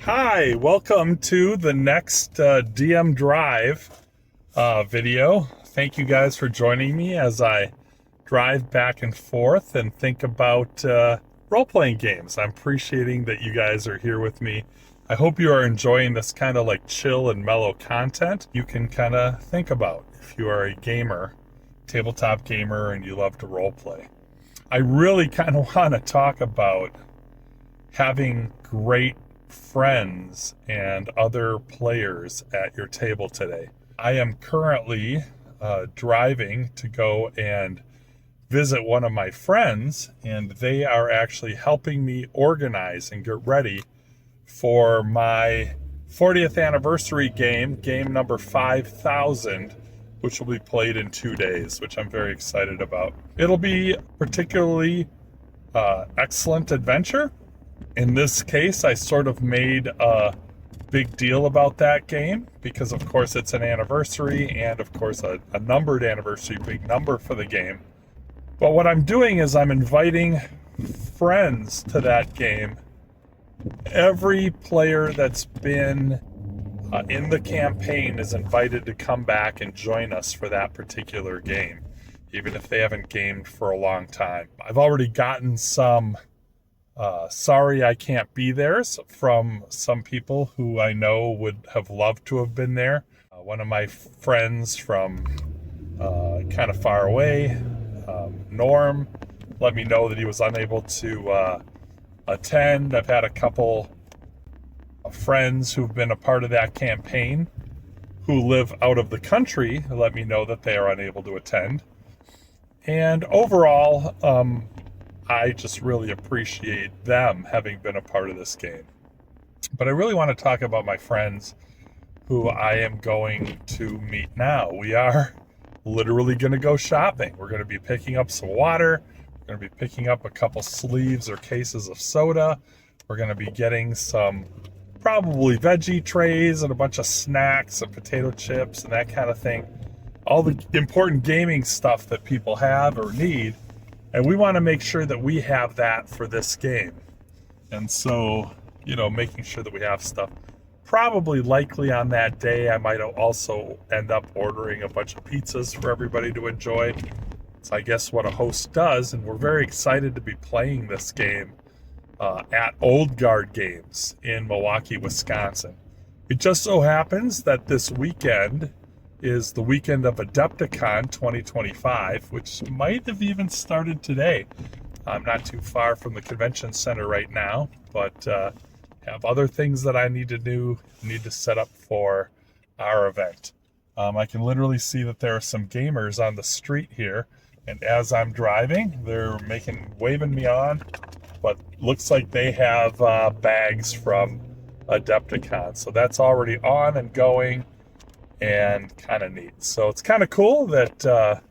Hi, welcome to the next DM Drive video. Thank you guys for joining me as I drive back and forth and think about role-playing games. I'm appreciating that you guys are here with me. I hope you are enjoying this kind of like chill and mellow content you can kind of think about if you are a gamer, tabletop gamer, and you love to role-play. I really kind of want to talk about having great friends and other players at your table today. I am currently driving to go and visit one of my friends, and they are actually helping me organize and get ready for my 40th anniversary game number 5,000, which will be played in 2 days, which I'm very excited about. It'll be particularly excellent adventure. In this case, I sort of made a big deal about that game because, of course, it's an anniversary and, of course, a numbered anniversary, big number for the game. But what I'm doing is I'm inviting friends to that game. Every player that's been in the campaign is invited to come back and join us for that particular game, even if they haven't gamed for a long time. I've already gotten some sorry I can't be there from some people who I know would have loved to have been there. One of my friends from kind of far away, Norm, let me know that he was unable to attend. I've had a couple of friends who've been a part of that campaign who live out of the country let me know that they are unable to attend. And overall, I just really appreciate them having been a part of this game. But I really want to talk about my friends who I am going to meet now. We are literally going to go shopping. We're going to be picking up some water. We're going to be picking up a couple sleeves or cases of soda. We're going to be getting some probably veggie trays and a bunch of snacks and potato chips and that kind of thing. All the important gaming stuff that people have or need. And we want to make sure that we have that for this game. And so, making sure that we have stuff. Probably likely on that day, I might also end up ordering a bunch of pizzas for everybody to enjoy. It's, I guess, what a host does. And we're very excited to be playing this game at Old Guard Games in Milwaukee, Wisconsin. It just so happens that this weekend is the weekend of Adepticon 2025, which might have even started today. I'm not too far from the convention center right now, but have other things that I need to set up for our event. I can literally see that there are some gamers on the street here, and as I'm driving, they're waving me on, but looks like they have bags from Adepticon. So that's already on and going. And kind of neat. So it's kind of cool that, that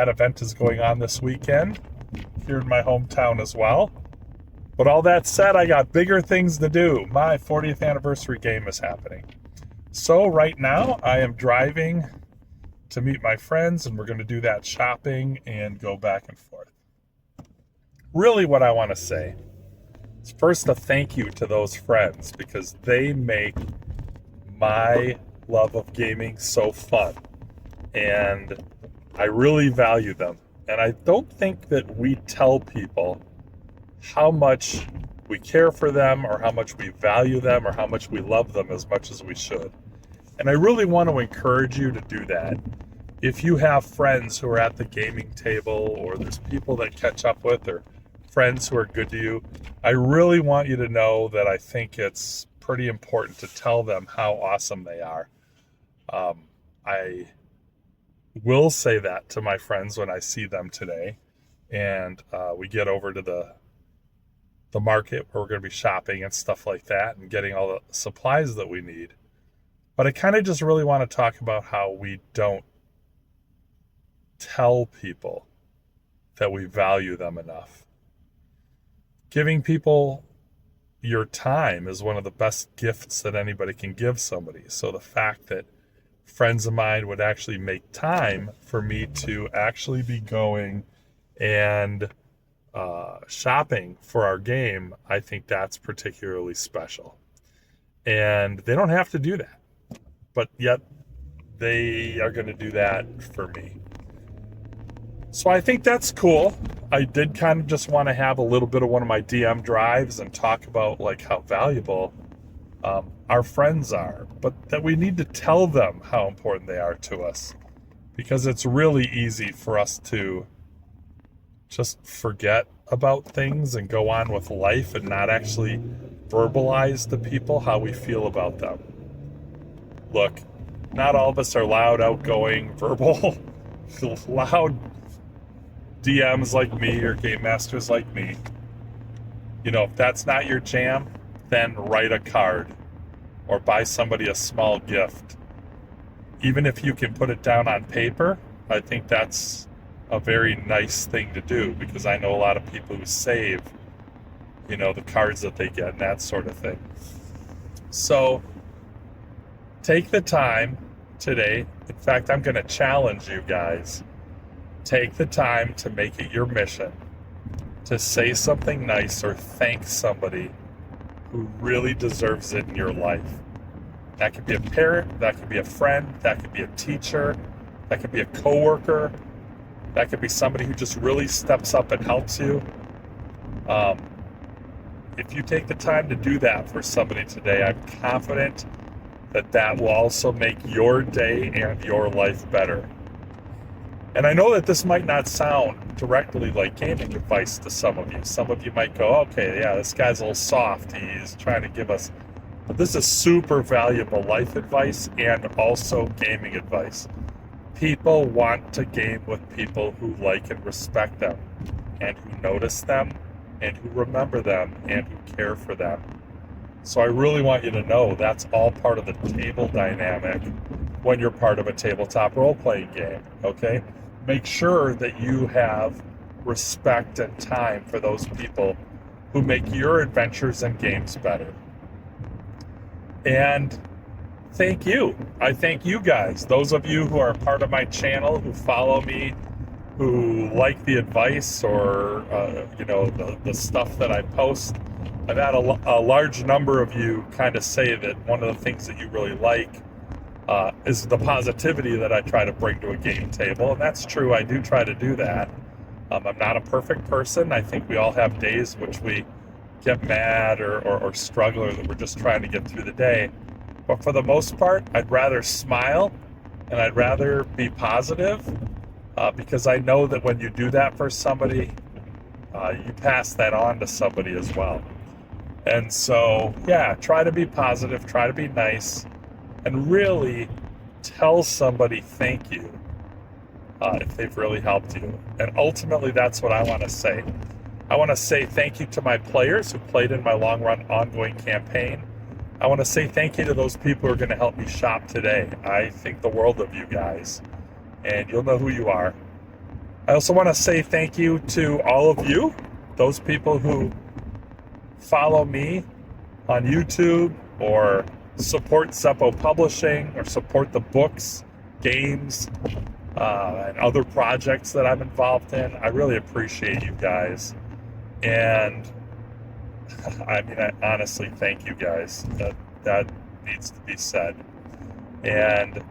event is going on this weekend here in my hometown as well. But all that said, I got bigger things to do. My 40th anniversary game is happening. So right now I am driving to meet my friends, and we're going to do that shopping and go back and forth. Really what I want to say is first a thank you to those friends because they make my love of gaming so fun, and I really value them. And I don't think that we tell people how much we care for them or how much we value them or how much we love them as much as we should. And I really want to encourage you to do that. If you have friends who are at the gaming table, or there's people that catch up with, or friends who are good to you, I really want you to know that I think it's pretty important to tell them how awesome they are. I will say that to my friends when I see them today, and we get over to the market where we're going to be shopping and stuff like that and getting all the supplies that we need. But I kind of just really want to talk about how we don't tell people that we value them enough. Giving people your time is one of the best gifts that anybody can give somebody. So the fact that friends of mine would actually make time for me to actually be going and shopping for our game, I think that's particularly special. And they don't have to do that, but yet they are going to do that for me. So I think that's cool. I did kind of just want to have a little bit of one of my DM drives and talk about like how valuable our friends are, but that we need to tell them how important they are to us, because it's really easy for us to just forget about things and go on with life and not actually verbalize to people how we feel about them. Look, not all of us are loud, outgoing, verbal, loud DMs like me or game masters like me. You know, if that's not your jam, then write a card or buy somebody a small gift. Even if you can put it down on paper, I think that's a very nice thing to do, because I know a lot of people who save, you know, the cards that they get and that sort of thing. So take the time today. In fact, I'm going to challenge you guys. Take the time to make it your mission to say something nice or thank somebody who really deserves it in your life. That could be a parent, that could be a friend, that could be a teacher, that could be a coworker, that could be somebody who just really steps up and helps you. If you take the time to do that for somebody today, I'm confident that that will also make your day and your life better. And I know that this might not sound directly like gaming advice to some of you. Some of you might go, okay, yeah, this guy's a little soft. He's trying to give us... But this is super valuable life advice and also gaming advice. People want to game with people who like and respect them, and who notice them, and who remember them, and who care for them. So I really want you to know that's all part of the table dynamic when you're part of a tabletop role-playing game, okay? Make sure that you have respect and time for those people who make your adventures and games better. And thank you. I thank you guys. Those of you who are part of my channel, who follow me, who like the advice or, the stuff that I post. I've had a large number of you kind of say that one of the things that you really like is the positivity that I try to bring to a game table. And that's true. I do try to do that. I'm not a perfect person. I think we all have days which we get mad or struggle, or that we're just trying to get through the day. But for the most part, I'd rather smile and I'd rather be positive, because I know that when you do that for somebody, you pass that on to somebody as well. And so, yeah, try to be positive, try to be nice, and really tell somebody thank you if they've really helped you. And ultimately, that's what I want to say. I want to say thank you to my players who played in my long-run ongoing campaign. I want to say thank you to those people who are going to help me shop today. I think the world of you guys, and you'll know who you are. I also want to say thank you to all of you, those people who follow me on YouTube or support Zepo Publishing or support the books, games, and other projects that I'm involved in. I really appreciate you guys. And I mean, I honestly thank you guys. That needs to be said. And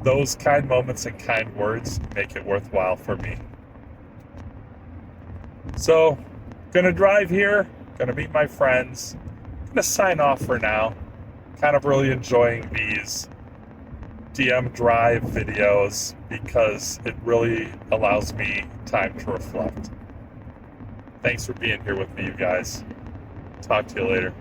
those kind moments and kind words make it worthwhile for me. So, gonna drive here, gonna meet my friends, gonna sign off for now. Kind of really enjoying these DM drive videos because it really allows me time to reflect. Thanks for being here with me, you guys. Talk to you later.